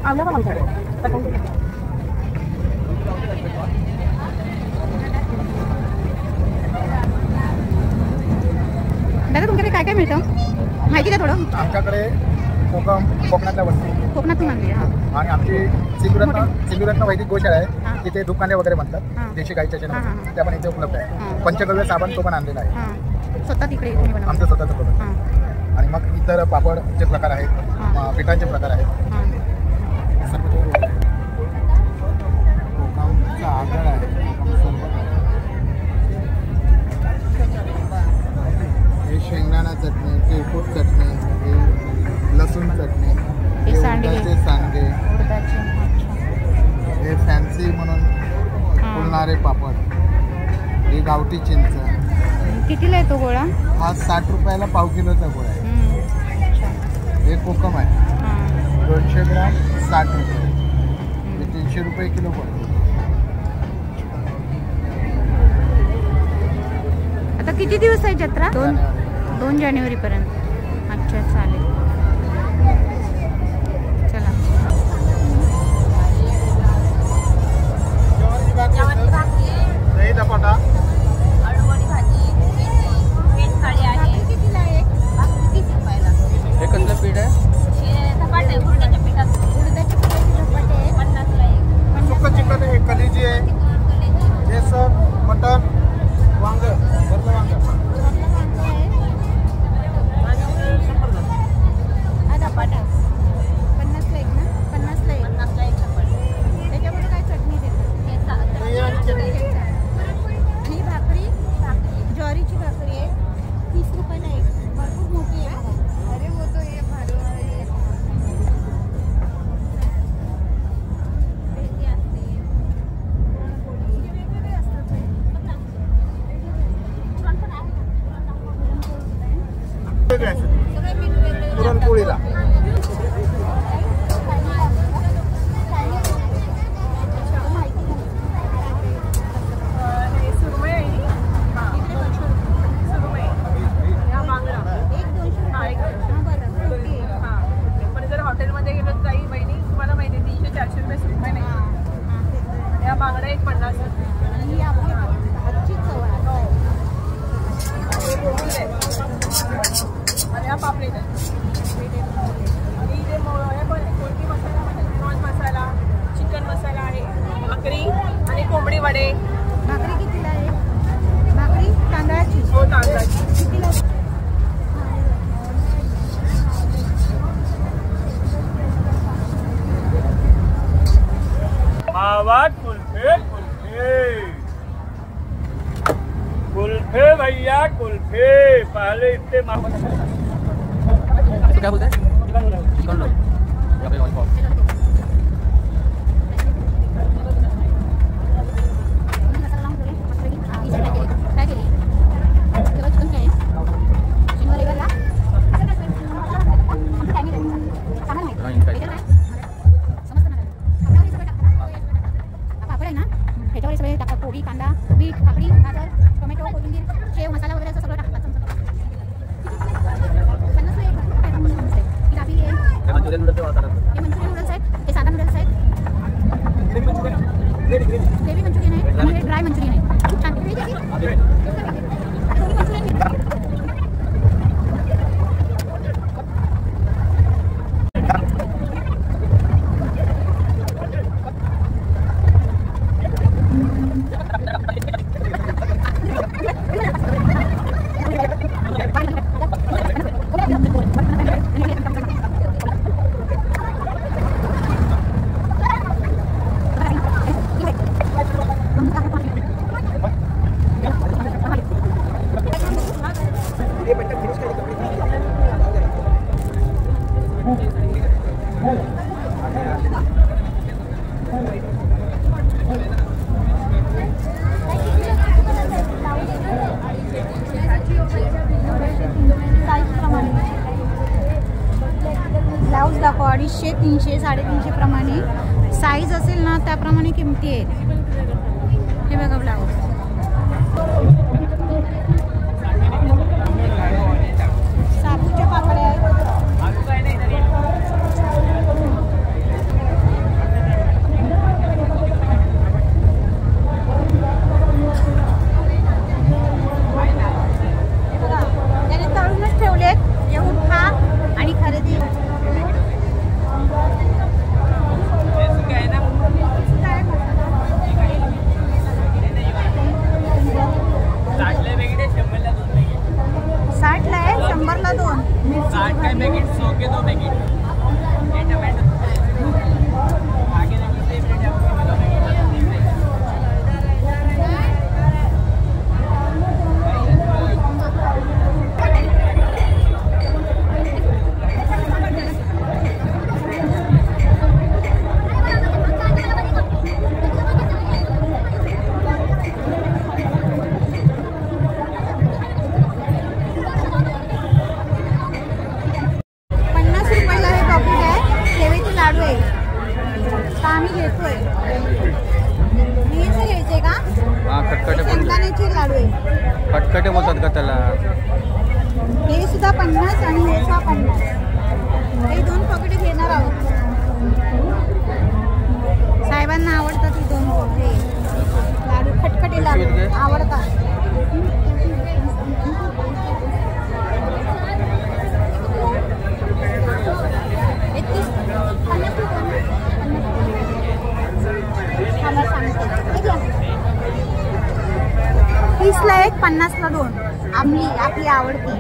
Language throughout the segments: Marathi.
दादा तुमच्याकडे काय काय मिळतं माहिती का थोडं? आमच्याकडे कोकम कोकणातल्या वस्तू कोकणातून आणली आणि आमची सिंधुरत्न वैदिक गोशाळा आहे. तिथे धूप कांदे वगैरे म्हणतात देशी गाईच्या शेणापासून, त्या पण इथे उपलब्ध आहे. पंचगव्य साबण तो पण आणलेला आहे स्वतः तिकडे आमचं स्वतःचं प्रोडक्ट. आणि मग इतर पापडचे प्रकार आहेत, पिठांचे प्रकार आहेत. कोकमचा आगळ आहे, हे शेंगदाणा चटणी, तिळकुट चटणी, हे लसूण चटणी, हे उडदाचे सांडगे, हे फॅन्सी म्हणून फुलणारे पापड, हे गावठी चिंच. कितीला आहे तो गोळा? हा 60 रुपयाला पाव किलोचा गोळा आहे. हे कोकम आहे 200 ग्राम 60 रुपये, हे 300 रुपये किलो पडतो. आता किती दिवस आहे जत्रा? 2 जानेवारीपर्यंत. अच्छा चालेल, चला. दही धपाटा, अळूवडी भाजी, पीठ थाळी आहे. कितीला आहे? 30 रुपयाला. हे कसलं पीठ आहे? हे धपाटे उडदाच्या पिठात. उडदाच्या पिठाचे धपाटे 50ला एक. सुक्कं चिकन आहे, कलेजी आहे, हे सर मटन, वांग, भरलं वांग. धपाटा 50ला एक ना? 50ला एक. 50ला एक धपाटे. त्याच्याबरोबर काय चटणी देतात? आणि भाकरी ज्वारीची भाकरी आहे 30 रुपयाला एक. भरपूर मोठी आहे. अरे वो तो ये भारी पुरणपोळीला हॉटेलमध्ये गेलो जाई बहिणी तुम्हाला माहिती 300-400 रुपये सुरमई नाही. या बांगड्या एक 50 ही आपली आजची चव आहे. आणि हा पापलेट आहे. आणि इथे हे पण कोणती मसाला म्हणजे प्रॉन्स मसाला, चिकन मसाला आहे, भाकरी आणि कोंबडी वडे. भाकरी कितीला आहे? भाकरी तांदळाची? हो तांदळाची. कितीला? आवाज कुल्फे कुल्फे कुल्फे भैया कुल्फे पहले इतने तो क्या बोलते हैं? चिकन रोल या फिर लॉलीपॉप. कोबी, कांदा, बीट, काकडी, गाजर, टोमॅटो, कोथिंबीर, शेव, मसाला वगैरे असं सगळं टाकतात. 50 एक दाबेली आहे. हे मंचुरियन नूडल्स आहेत, हे साधा नूडल्स आहेत, ग्रेव्ही मंचुरियन आहे आणि हे ड्राय मंचुरियन आहे. खूप छान. ब्लाऊज दाखवा 250, 300, 350 प्रमाणे साईज असेल ना त्याप्रमाणे किमती आहेत. हे बघा ब्लाऊज. साबूच्या पापड्या आहेत. पैकेट 100 के 2 पैकेट ये टमाटो आगे लगी से मिनट खटखटे बोलतात का त्याला? हे सुद्धा 50 आणि हे सुद्धा 50. हे 2 पॉकेट घेणार आहोत. साहेबांना आवडतात ही 2 हे लाडू, खटखटे लाडू आवडतात. ला 1 50 ला 2 आमली आपली आवडती.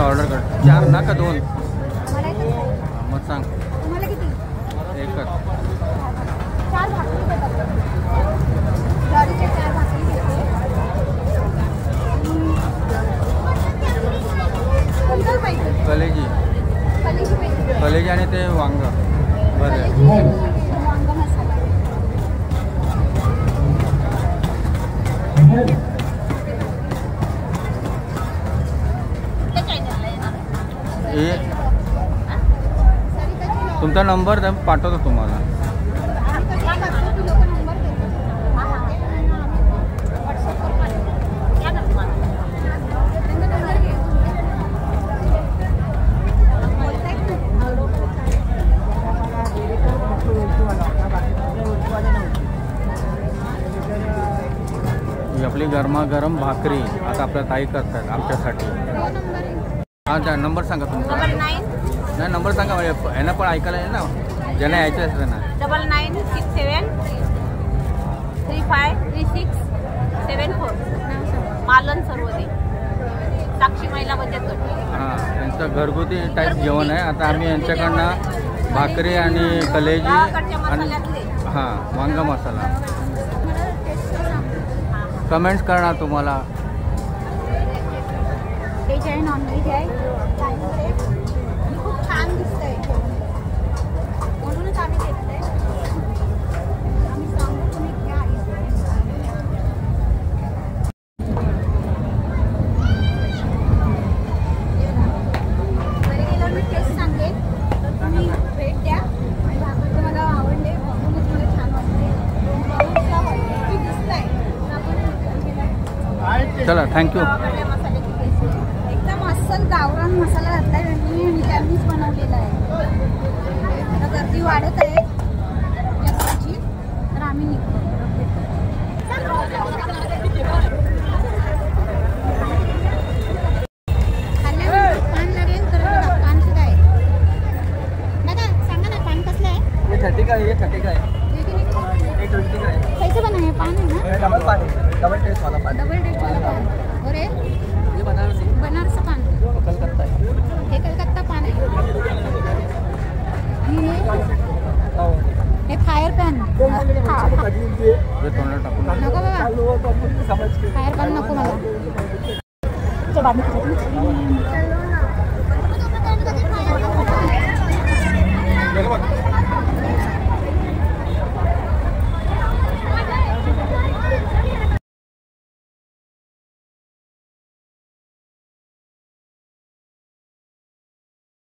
ऑर्डर कर 4 ना का 2 मग सांग. तुम्हाला किती? एकच 4 भाकरी देतात. ज्वारीच्या 4 भाकरी घेते. कोणतं पाहिजे? कलेजी पाहिजे. कलेजी आणि ते वांग बरं. वांग मसाला. तुमचा नंबर पाठवतो तुम्हाला. ही आपली गरमागरम भाकरी आता आपल्या ताई करतात आमच्यासाठी. हां नंबर सांगा तुमचा. नाही नंबर सांगा म्हणजे यांना पण ऐकायला आहे ना, ज्यांना यायचं असतं त्यांना. 9967353674 मालन सर्वदे साक्षी महिला बचत गट. हां त्यांचं घरगुती टाईप जेवण आहे. आता आम्ही यांच्याकडनं भाकरी आणि कलेजी आणि हां वांगा मसाला. कमेंट्स करणार तुम्हाला. व्हेज आहे नॉनव्हेज आहे चायनीज आहे आणि खूप छान दिसतंय म्हणूनच आम्ही घेतलंय. आम्ही सांगू तुम्ही घ्या. घरी गेल्यावर मी टेस्ट सांगेन तर तुम्ही भेट द्या आणि तुम्हाला आवडले म्हणूनच मला छान वाटते. दिसतंय चला थँक्यू. मसाल्याची टेस्ट एकदम अस्सल गावरान मसाला घातलाय त्यांनी आणि त्यांनीच बनवलेला आहे. आता गर्दी वाढत आहे जास्तीची तर आम्ही निघतो. खाल्ल्यावर पान लागेल तर बघा पान सुद्धा आहे. दादा सांगा ना पान कसलं आहे? ये 30 का है, ये 30 का है, हे की नाही? ये 20 का है. कैसे बना है पान है ना? ये डबल पान है, डबल टेस्ट वाला पान. डबल टेस्ट वाला पान. और ये बनारसी बनारसी पान कलकत्ता है. हे कलकत्ता पान आहे. आणि हे फायर पॅन हे तोंडात टाकून नको बाबा समझ के फायर पॅन नको मला.